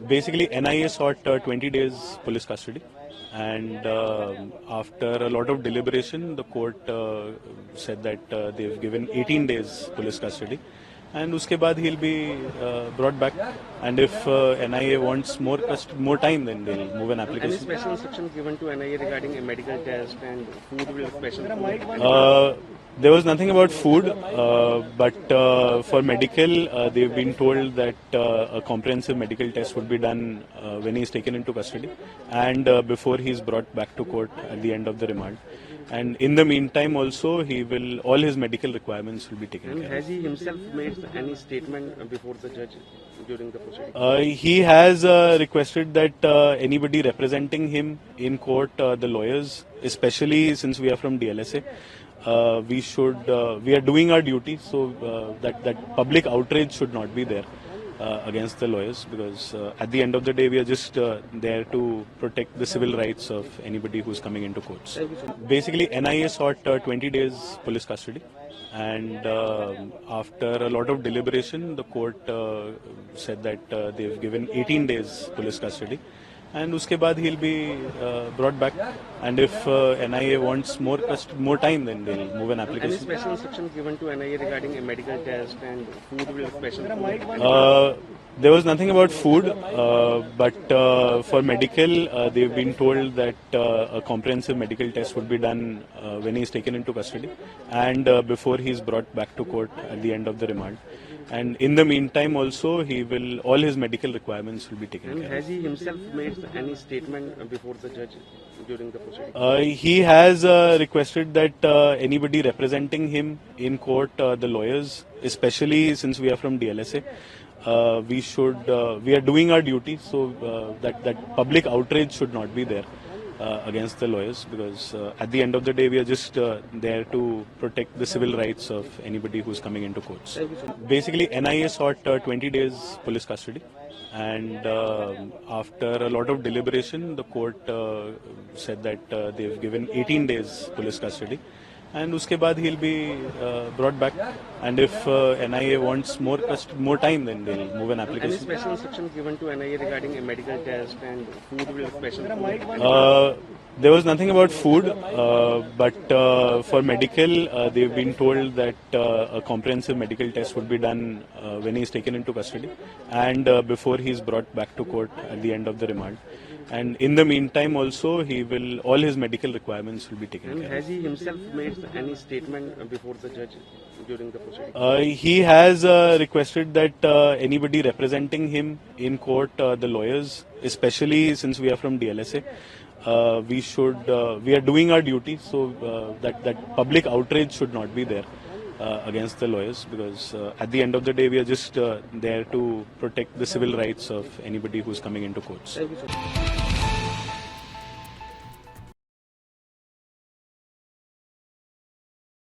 Basically, NIA sought 20 days police custody, and after a lot of deliberation, the court said that they've given 18 days police custody, and uske baad he'll be brought back. And if NIA wants more time, then they'll move an Any application. special instruction given to NIA regarding a medical test and food will special food? There was nothing about food, but for medical, they've been told that a comprehensive medical test would be done when he's taken into custody and before he's brought back to court at the end of the remand. And in the meantime, also, all his medical requirements will be taken And care has he himself made any statement before the judge during the proceeding? of. He has requested that anybody representing him in court, the lawyers, especially since we are from DLSA, we are doing our duty, so that public outrage should not be there against the lawyers, because at the end of the day we are just there to protect the civil rights of anybody who's coming into courts. Basically, NIA sought 20 days police custody, and after a lot of deliberation, the court said that they've given 18 days police custody, and uske baad he'll be brought back. And if NIA wants more time, then they'll move an Any application. special instruction given to NIA regarding a medical test and food will special food? There was nothing about food, but for medical, they've been told that a comprehensive medical test would be done when he's taken into custody and before he's brought back to court at the end of the remand. And in the meantime, also, all his medical requirements will be taken And care has he himself made any statement before the judge during the proceeding? of. He has requested that anybody representing him in court, the lawyers, especially since we are from DLSA, we are doing our duty, so that public outrage should not be there against the lawyers, because at the end of the day we are just there to protect the civil rights of anybody who's coming into courts. Basically, NIA sought 20 days police custody, and after a lot of deliberation, the court said that they've given 18 days police custody, and uske baad he'll be brought back. And if NIA wants more time, then they'll move an Any application. special instruction given to NIA regarding a medical test and food will special food? There was nothing about food, but for medical, they've been told that a comprehensive medical test would be done when he's taken into custody and before he's brought back to court at the end of the remand. And in the meantime, also, all his medical requirements will be taken And care of. has he himself made any statement before the judge during the proceeding? He has requested that anybody representing him in court, the lawyers, especially since we are from DLSA, we are doing our duty, so that public outrage should not be there against the lawyers, because at the end of the day we are just there to protect the civil rights of anybody who's coming into courts. Thank you, sir.